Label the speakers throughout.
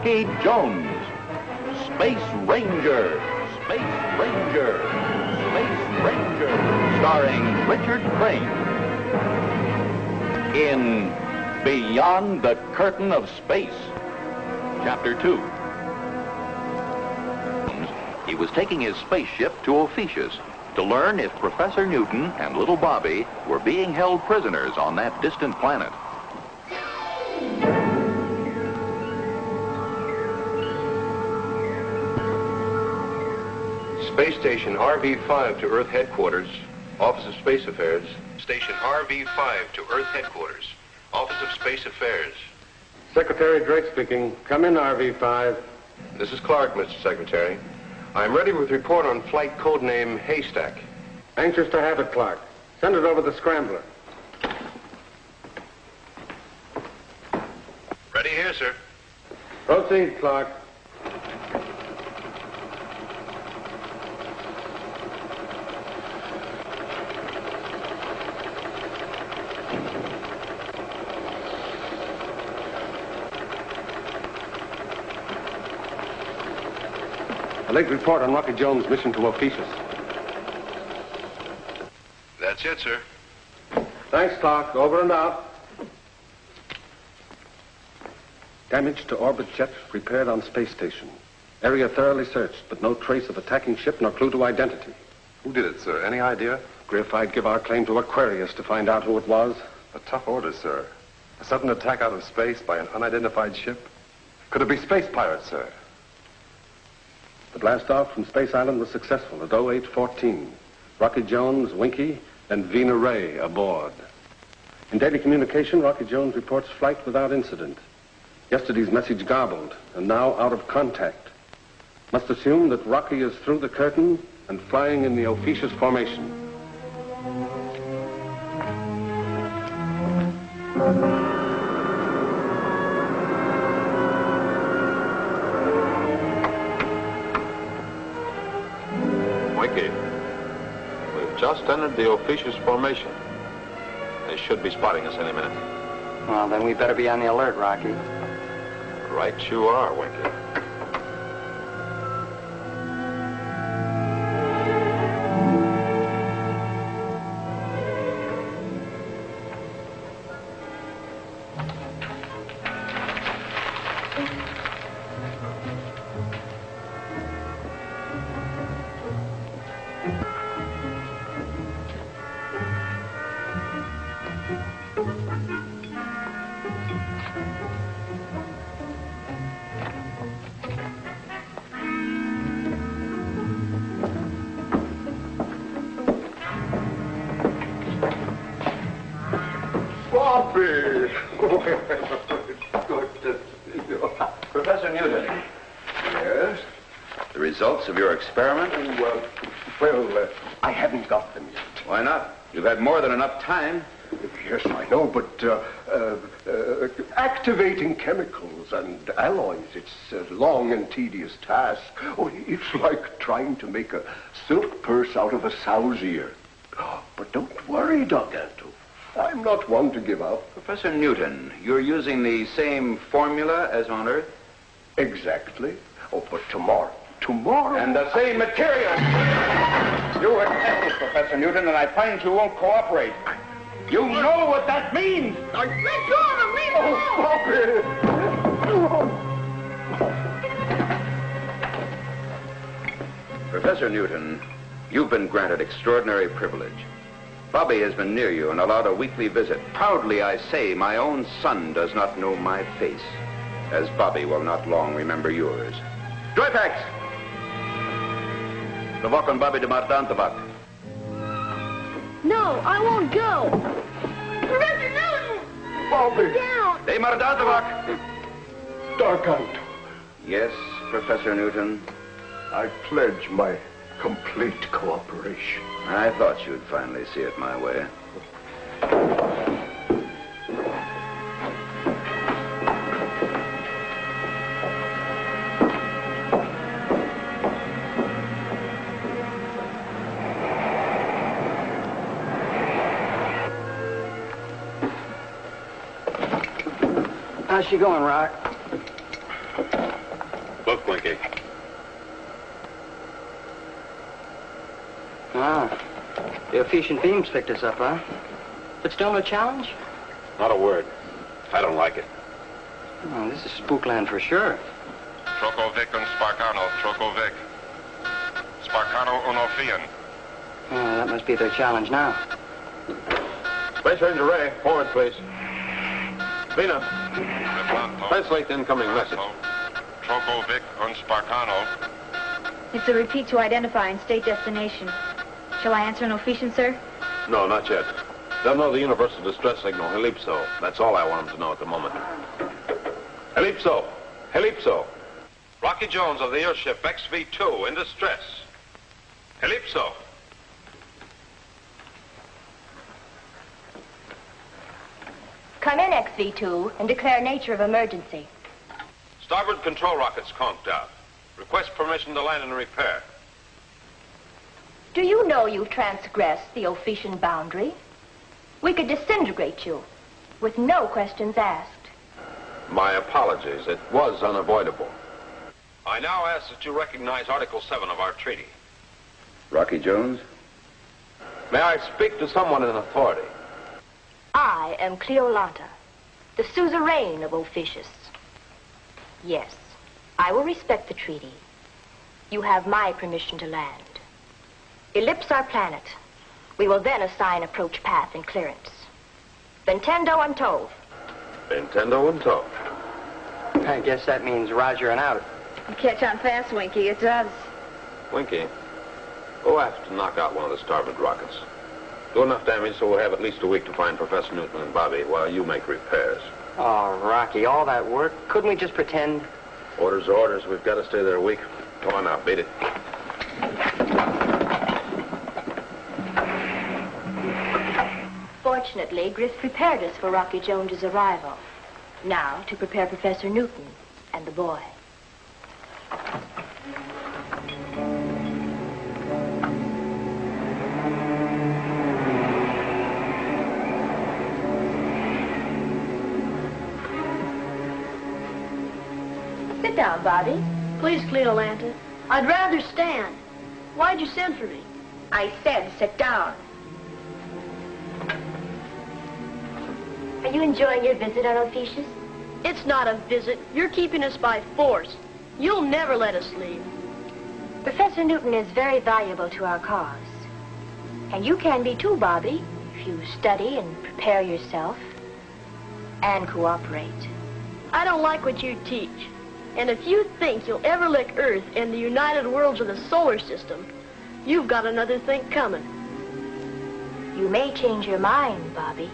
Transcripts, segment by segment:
Speaker 1: Rocky Jones, Space Ranger, Space Ranger, Space Ranger, starring Richard Crane. In Beyond the Curtain of Space, Chapter 2. He was taking his spaceship to Ophiuchus to learn if Professor Newton and little Bobby were being held prisoners on that distant planet.
Speaker 2: Space Station RV-5 to Earth Headquarters, Office of Space Affairs. Station RV-5 to Earth Headquarters, Office of Space Affairs.
Speaker 3: Secretary Drake speaking. Come in, RV-5.
Speaker 2: This is Clark, Mr. Secretary. I'm ready with report on flight codename Haystack.
Speaker 3: Anxious to have it, Clark. Send it over the scrambler.
Speaker 2: Ready here, sir.
Speaker 3: Proceed, Clark. A late report on Rocky Jones' mission to Ophiuchus.
Speaker 2: That's it, sir.
Speaker 3: Thanks, Clark. Over and out. Damage to orbit jet repaired on space station. Area thoroughly searched, but no trace of attacking ship nor clue to identity.
Speaker 2: Who did it, sir? Any idea?
Speaker 3: Griff, I'd give our claim to Aquarius to find out who it was.
Speaker 2: A tough order, sir. A sudden attack out of space by an unidentified ship? Could it be space pirates, sir?
Speaker 3: The blast-off from Space Island was successful at 0814. Rocky Jones, Winky, and Vina Ray aboard. In daily communication, Rocky Jones reports flight without incident. Yesterday's message garbled, and now out of contact. Must assume that Rocky is through the curtain and flying in the Ophiuchus formation.
Speaker 2: Winky, we've just entered the Ophiuchus formation. They should be spotting us any minute.
Speaker 4: Well, then we better be on the alert, Rocky.
Speaker 2: Right you are, Winky.
Speaker 3: Bobby!
Speaker 5: Good to see you.
Speaker 1: Professor Newton,
Speaker 5: Yes?
Speaker 1: the results of your experiment?
Speaker 5: I haven't got them yet.
Speaker 1: Why not? You've had more than enough time.
Speaker 5: Yes, I know, but activating chemicals and alloys, it's a long and tedious task. Oh, it's like trying to make a silk purse out of a sow's ear. But don't worry, Doganto. I'm not one to give up.
Speaker 1: Professor Newton, you're using the same formula as on Earth?
Speaker 5: Exactly. Oh, but tomorrow...
Speaker 1: And the same material. You were tested, Professor Newton, and I find you won't cooperate. You know what that means!
Speaker 6: Let go of him!
Speaker 1: Professor Newton, you've been granted extraordinary privilege. Bobby has been near you and allowed a weekly visit. Proudly I say my own son does not know my face, as Bobby will not long remember yours. Joypax! Provoke on Bobby de Mardantabak.
Speaker 6: No, I won't go. Professor Newton!
Speaker 5: Bobby!
Speaker 6: Sit down!
Speaker 1: De Mardantabak!
Speaker 5: Doganto,
Speaker 1: Yes, Professor Newton.
Speaker 5: I pledge my complete cooperation.
Speaker 1: I thought you'd finally see it my way.
Speaker 4: How's she going, Rock?
Speaker 3: Look, Winky.
Speaker 4: Ah, the efficient beams picked us up, huh? But still no challenge?
Speaker 3: Not a word. I don't like it.
Speaker 4: Oh, this is spookland for sure.
Speaker 2: Trokovic and Sparkano. Trokovic. Sparkano unofian.
Speaker 4: Oh, that must be their challenge now.
Speaker 3: Space Ranger Ray, forward, please. Vina, translate the incoming message.
Speaker 2: Trokovic and Sparkano.
Speaker 7: It's a repeat to identify and state destination. Shall I answer an officiant, sir?
Speaker 3: No, not yet. They'll know the universal distress signal, Helipso. That's all I want them to know at the moment. Helipso! Helipso! Rocky Jones of the airship XV-2 in distress. Helipso!
Speaker 8: Come in, XV-2, and declare nature of emergency.
Speaker 3: Starboard control rockets conked out. Request permission to land and repair.
Speaker 8: Do you know you've transgressed the Ophidian boundary? We could disintegrate you with no questions asked.
Speaker 3: My apologies. It was unavoidable. I now ask that you recognize Article 7 of our treaty.
Speaker 1: Rocky Jones?
Speaker 3: May I speak to someone in authority?
Speaker 8: I am Cleolanta, the suzerain of Ophidius. Yes, I will respect the treaty. You have my permission to land. Ellipse our planet. We will then assign approach path and clearance. Ventendo and Tove.
Speaker 3: Ventendo and Tove.
Speaker 4: I guess that means Roger and out.
Speaker 7: You catch on fast, Winky. It does.
Speaker 3: Winky, go aft to knock out one of the starboard rockets. Do enough damage so we'll have at least a week to find Professor Newton and Bobby while you make repairs.
Speaker 4: Oh, Rocky, all that work. Couldn't we just pretend?
Speaker 3: Orders are orders. We've got to stay there a week. Go on now, beat it.
Speaker 8: Fortunately, Griff prepared us for Rocky Jones's arrival. Now, to prepare Professor Newton and the boy. Sit down, Bobby.
Speaker 6: Please, Cleolanta. I'd rather stand. Why'd you send for me?
Speaker 8: I said sit down. Are you enjoying your visit on Ophidius?
Speaker 6: It's not a visit. You're keeping us by force. You'll never let us leave.
Speaker 8: Professor Newton is very valuable to our cause. And you can be too, Bobby, if you study and prepare yourself and cooperate.
Speaker 6: I don't like what you teach. And if you think you'll ever lick Earth and the United Worlds of the solar system, you've got another think coming.
Speaker 8: You may change your mind, Bobby.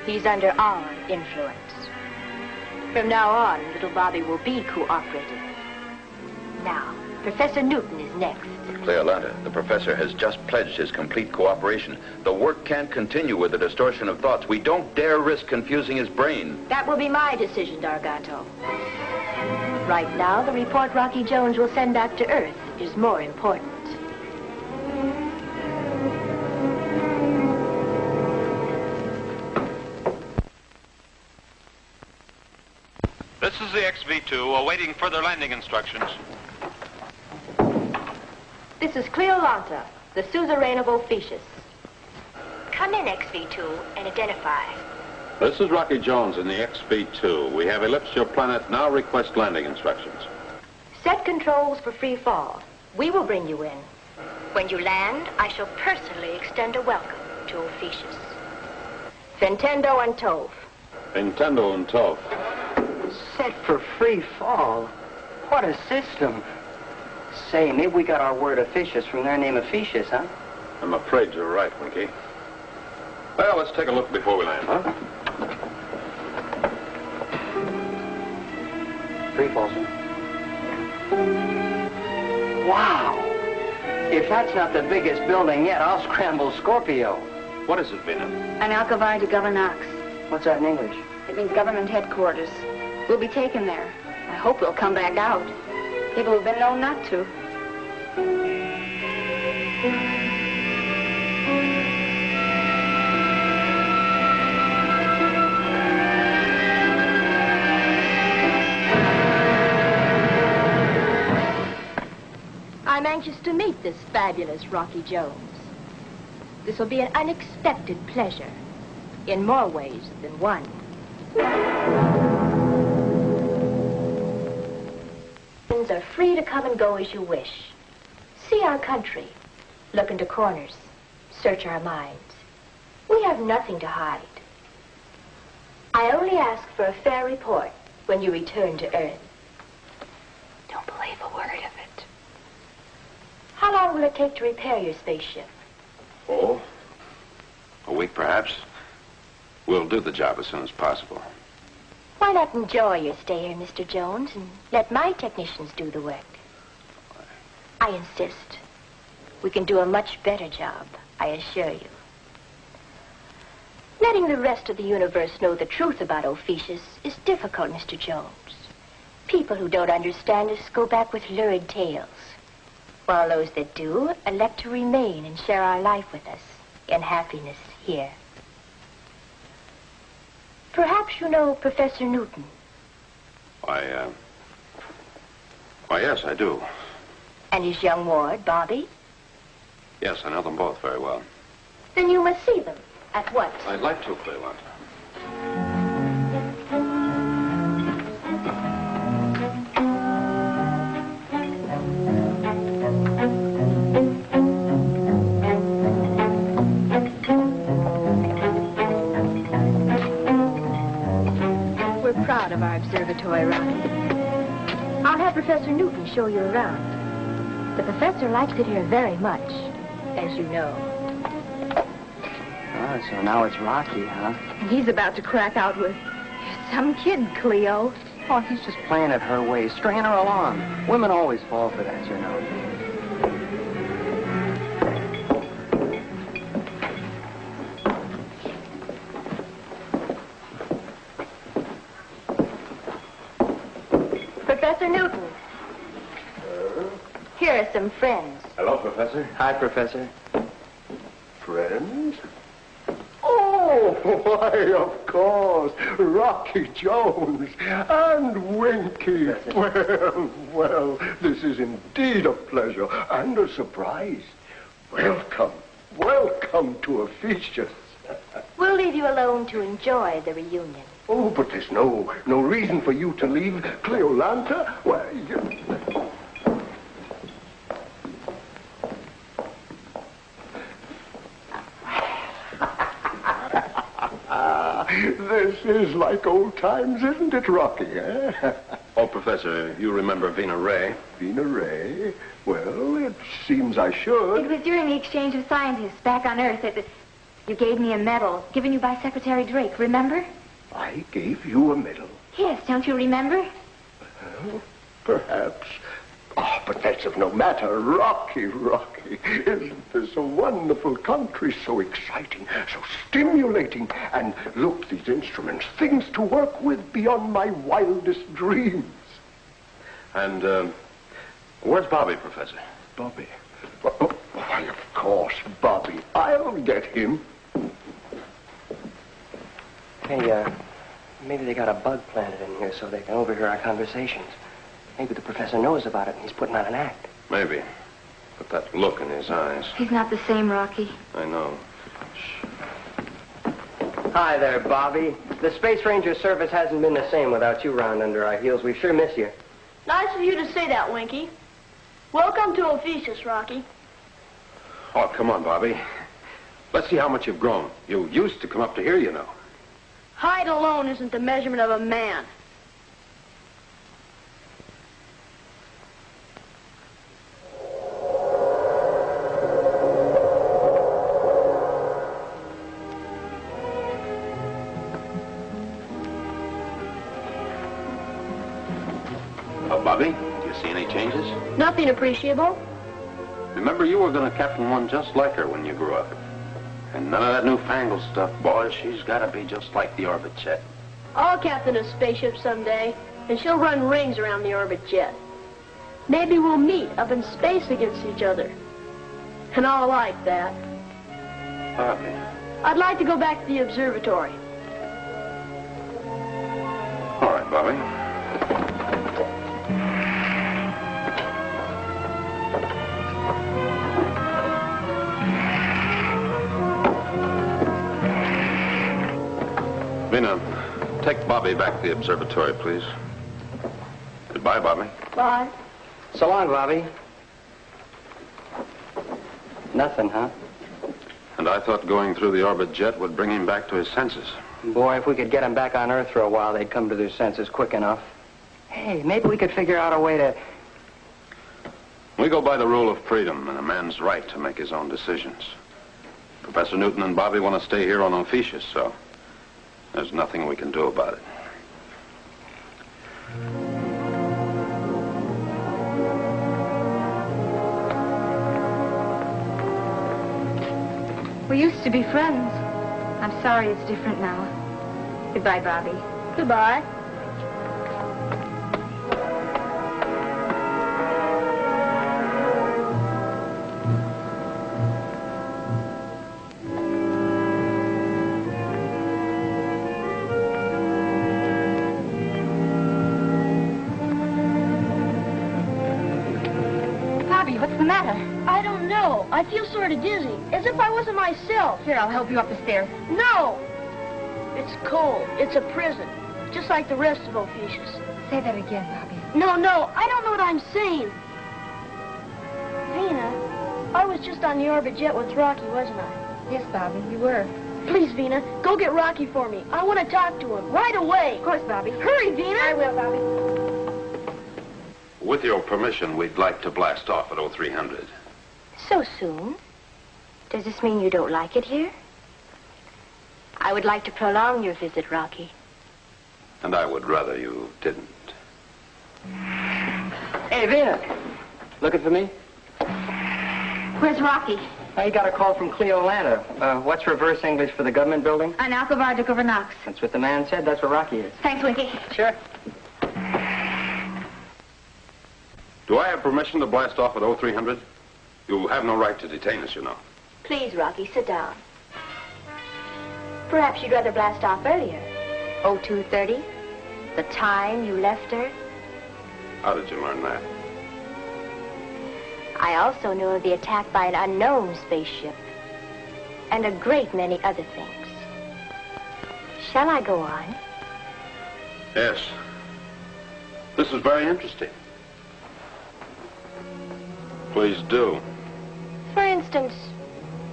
Speaker 8: He's under our influence. From now on, little Bobby will be cooperative. Now, Professor Newton is next.
Speaker 1: Cleolanta, the professor has just pledged his complete cooperation. The work can't continue with the distortion of thoughts. We don't dare risk confusing his brain.
Speaker 8: That will be my decision, Dargato. Right now, the report Rocky Jones will send back to Earth is more important.
Speaker 3: This is the XV-2 awaiting further landing instructions.
Speaker 8: This is Cleolanta, the suzerain of Ophidius. Come in, XV-2, and identify.
Speaker 3: This is Rocky Jones in the XV-2. We have ellipsed your planet. Now request landing instructions.
Speaker 8: Set controls for free fall. We will bring you in. When you land, I shall personally extend a welcome to Ophidius. Ventendo and Tove.
Speaker 3: Nintendo and Tove.
Speaker 4: Set for free fall. What a system. Say, maybe we got our word officious from their name officious, huh?
Speaker 3: I'm afraid you're right, Winky. Well, let's take a look before we land, huh?
Speaker 4: Free fall, sir. Wow! If that's not the biggest building yet, I'll scramble Scorpio.
Speaker 3: What is it, Vina?
Speaker 7: An Alcavide de Governax.
Speaker 4: What's that in English?
Speaker 7: It means government headquarters. We'll be taken there. I hope we'll come back out. People have been known not to.
Speaker 8: I'm anxious to meet this fabulous Rocky Jones. This will be an unexpected pleasure, in more ways than one. Friends are free to come and go as you wish. See our country, look into corners, search our minds. We have nothing to hide. I only ask for a fair report when you return to Earth. Don't believe a word of it. How long will it take to repair your spaceship?
Speaker 3: Oh, a week perhaps. We'll do the job as soon as possible.
Speaker 8: Why not enjoy your stay here, Mr. Jones, and let my technicians do the work? I insist. We can do a much better job, I assure you. Letting the rest of the universe know the truth about Ophiuchus is difficult, Mr. Jones. People who don't understand us go back with lurid tales, while those that do elect to remain and share our life with us in happiness here. Perhaps you know Professor Newton.
Speaker 3: Why, yes, I do.
Speaker 8: And his young ward, Bobby?
Speaker 3: Yes, I know them both very well.
Speaker 8: Then you must see them at once.
Speaker 3: I'd like to, Cleolanta.
Speaker 8: We're proud of our observatory, Rocky. I'll have Professor Newton show you around. The professor likes it here very much, as you know.
Speaker 4: Ah, so now it's Rocky, huh?
Speaker 7: He's about to crack out with some kid, Cleo.
Speaker 4: Oh, he's just playing it her way, stringing her along. Women always fall for that, you know.
Speaker 8: Professor Newton. Here are some friends.
Speaker 3: Hello, Professor.
Speaker 4: Hi, Professor.
Speaker 5: Friends? Oh, why, of course, Rocky Jones and Winky. Well, this is indeed a pleasure and a surprise. Welcome to Ophiuchus.
Speaker 8: We'll leave you alone to enjoy the reunion.
Speaker 5: Oh, but there's no reason for you to leave Cleolanta. Why, this is like old times, isn't it, Rocky, eh?
Speaker 3: Oh, Professor, you remember Vina Ray?
Speaker 5: Vina Ray? Well, it seems I should.
Speaker 7: It was during the exchange of scientists back on Earth that you gave me a medal given you by Secretary Drake, remember?
Speaker 5: I gave you a medal?
Speaker 7: Yes, don't you remember?
Speaker 5: Well, perhaps. Oh, but that's of no matter. Rocky. Isn't this a wonderful country? So exciting, so stimulating. And look, these instruments, things to work with beyond my wildest dreams.
Speaker 3: And, where's Bobby, Professor?
Speaker 5: Bobby? Oh, why, of course, Bobby. I'll get him.
Speaker 4: Hey, maybe they got a bug planted in here so they can overhear our conversations. Maybe the professor knows about it and he's putting on an act.
Speaker 3: Maybe. But that look in his eyes.
Speaker 7: He's not the same, Rocky.
Speaker 3: I know.
Speaker 4: Hi there, Bobby. The Space Ranger service hasn't been the same without you round under our heels. We sure miss you.
Speaker 6: Nice of you to say that, Winky. Welcome to Ophiuchus, Rocky.
Speaker 3: Oh, come on, Bobby. Let's see how much you've grown. You used to come up to here, you know.
Speaker 6: Height alone isn't the measurement of a man.
Speaker 3: Well, Bobby, do you see any changes?
Speaker 6: Nothing appreciable.
Speaker 3: Remember, you were going to captain one just like her when you grew up. And none of that newfangled stuff. Boy, she's got to be just like the orbit jet.
Speaker 6: I'll captain a spaceship someday, and she'll run rings around the orbit jet. Maybe we'll meet up in space against each other. And I'll like that.
Speaker 3: Bobby.
Speaker 6: I'd like to go back to the observatory.
Speaker 3: All right, Bobby. Vina, take Bobby back to the observatory, please. Goodbye, Bobby.
Speaker 6: Bye.
Speaker 4: So long, Bobby. Nothing, huh?
Speaker 3: And I thought going through the orbit jet would bring him back to his senses.
Speaker 4: Boy, if we could get them back on Earth for a while, they'd come to their senses quick enough. Hey, maybe we could figure out a way to...
Speaker 3: We go by the rule of freedom and a man's right to make his own decisions. Professor Newton and Bobby want to stay here on Ophiuchus, so there's nothing we can do about it.
Speaker 7: We used to be friends. I'm sorry it's different now. Goodbye, Bobby.
Speaker 6: Goodbye.
Speaker 7: Bobby, what's the matter?
Speaker 6: I don't know. I feel sort of dizzy, as if I wasn't myself.
Speaker 7: Here, I'll help you up the stairs.
Speaker 6: No! It's cold. It's a prison, just like the rest of Ophiuchus.
Speaker 7: Say that again, Bobby.
Speaker 6: No, I don't know what I'm saying. Vina, I was just on the orbit jet with Rocky, wasn't I?
Speaker 7: Yes, Bobby, you were.
Speaker 6: Please, Vina, go get Rocky for me. I want to talk to him right away.
Speaker 7: Of course, Bobby.
Speaker 6: Hurry, Vina.
Speaker 7: I will, Bobby.
Speaker 3: With your permission, we'd like to blast off at 0300.
Speaker 8: So soon? Does this mean you don't like it here? I would like to prolong your visit, Rocky.
Speaker 3: And I would rather you didn't.
Speaker 4: Hey, Vina. Looking for me?
Speaker 7: Where's Rocky?
Speaker 4: I got a call from Cleo Lanta. What's reverse English for the government building?
Speaker 7: An Alcovar de Gouvernance.
Speaker 4: That's what the man said. That's where Rocky is.
Speaker 7: Thanks, Winky.
Speaker 4: Sure.
Speaker 3: Do I have permission to blast off at 0300? You have no right to detain us, you know.
Speaker 8: Please, Rocky, sit down. Perhaps you'd rather blast off earlier. 0230? The time you left Earth?
Speaker 3: How did you learn that?
Speaker 8: I also know of the attack by an unknown spaceship. And a great many other things. Shall I go on?
Speaker 3: Yes. This is very interesting. Please do.
Speaker 8: For instance,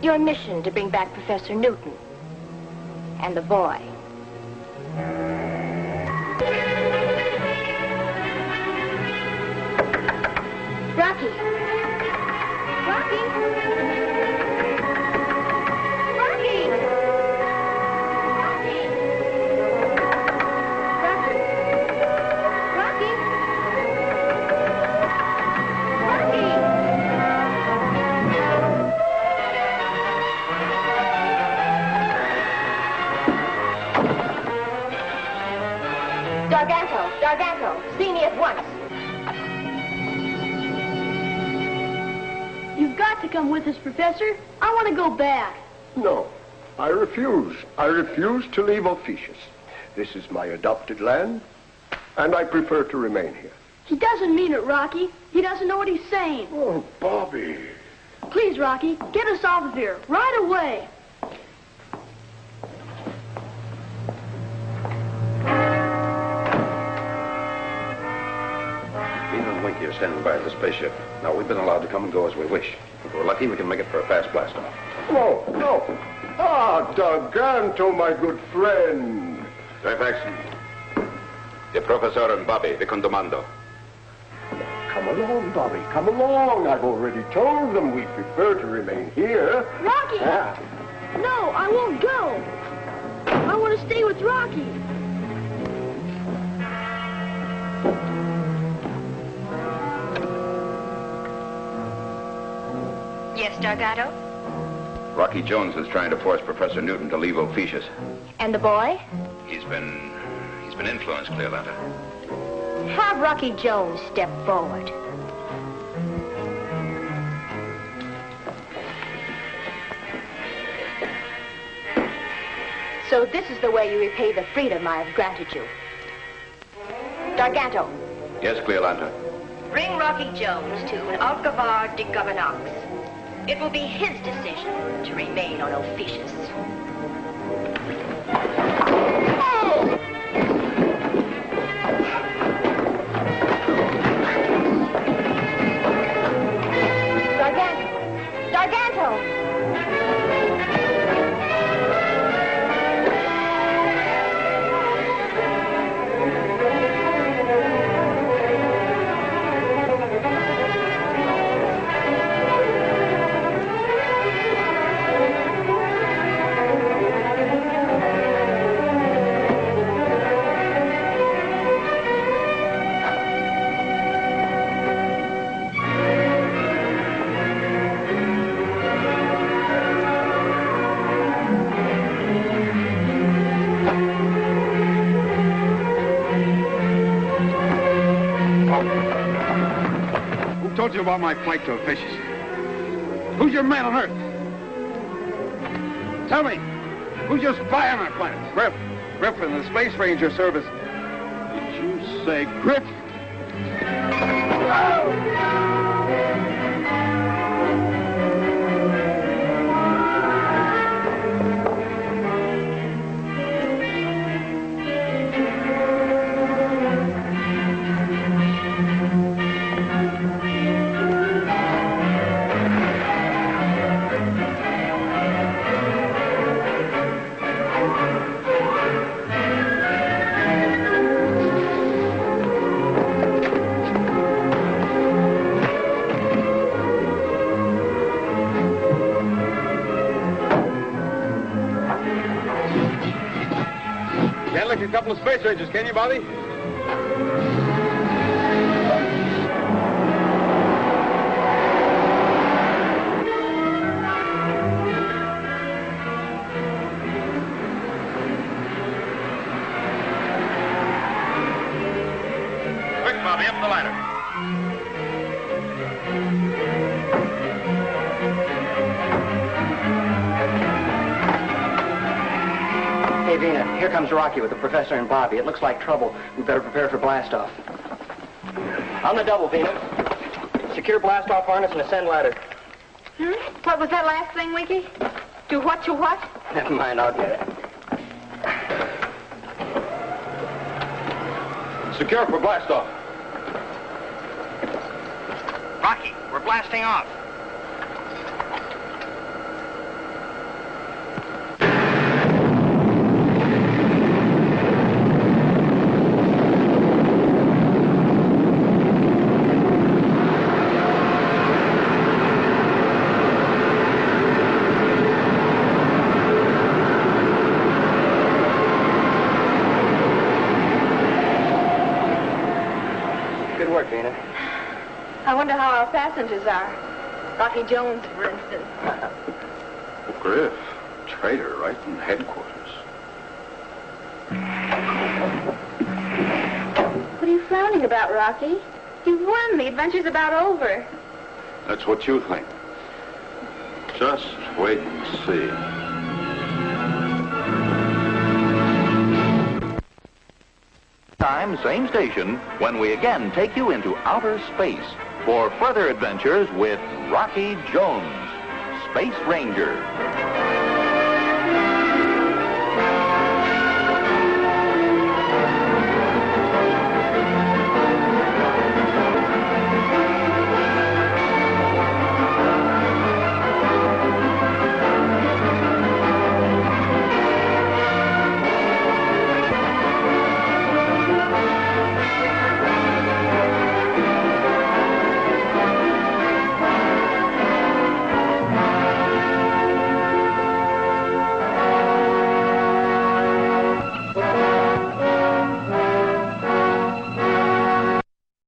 Speaker 8: your mission to bring back Professor Newton. And the boy.
Speaker 6: Rocky.
Speaker 7: Rocky! Rocky! Rocky! Rocky! Rocky!
Speaker 8: Garganto, see me at once.
Speaker 6: You've got to come with us, Professor. I want to go back.
Speaker 5: No, I refuse. I refuse to leave Ophiuchus. This is my adopted land, and I prefer to remain here.
Speaker 6: He doesn't mean it, Rocky. He doesn't know what he's saying.
Speaker 5: Oh, Bobby.
Speaker 6: Please, Rocky, get us off of here right away.
Speaker 3: Vina and Winky are standing by at the spaceship. Now, we've been allowed to come and go as we wish. If we're lucky, we can make it for a fast blast-off.
Speaker 5: No, no. Ah, Garganto, my good friend.
Speaker 1: Fairfax. The Professor and Bobby, the Condomando.
Speaker 5: Come along, Bobby, come along. I've already told them we prefer to remain here.
Speaker 6: Rocky!
Speaker 5: Ah.
Speaker 6: No, I won't go. I want to stay with Rocky.
Speaker 8: D'Argato?
Speaker 1: Rocky Jones is trying to force Professor Newton to leave Ophiuchus.
Speaker 8: And the boy?
Speaker 1: He's been influenced, Cleolanta.
Speaker 8: Have Rocky Jones step forward. So this is the way you repay the freedom I have granted you. D'Argato.
Speaker 1: Yes, Cleolanta.
Speaker 8: Bring Rocky Jones to an Alcavar de Governance. It will be his decision to remain on Ophiuchus.
Speaker 9: Told you about my flight to Ophiuchus. Who's your man on Earth? Tell me, who's your spy on our planet? Griff in the Space Ranger Service. Did you say Griff? A couple of Space Rangers, can you, Bobby?
Speaker 1: Quick, Bobby, up the ladder.
Speaker 4: Hey, Vina, here comes Rocky with the professor and Bobby. It looks like trouble. We better prepare for blastoff. On the double, Vina. Secure blastoff harness and ascend ladder.
Speaker 7: What was that last thing, Winky? Do what to what?
Speaker 4: Never mind, I'll get it.
Speaker 3: Secure for blastoff.
Speaker 10: Rocky, we're blasting off.
Speaker 7: I wonder how our passengers are. Rocky Jones, for instance.
Speaker 5: Griff, traitor right in headquarters.
Speaker 7: What are you frowning about, Rocky? You've won. The adventure's about over.
Speaker 5: That's what you think. Just wait and see.
Speaker 11: Time, same station, when we again take you into outer space for further adventures with Rocky Jones, Space Ranger.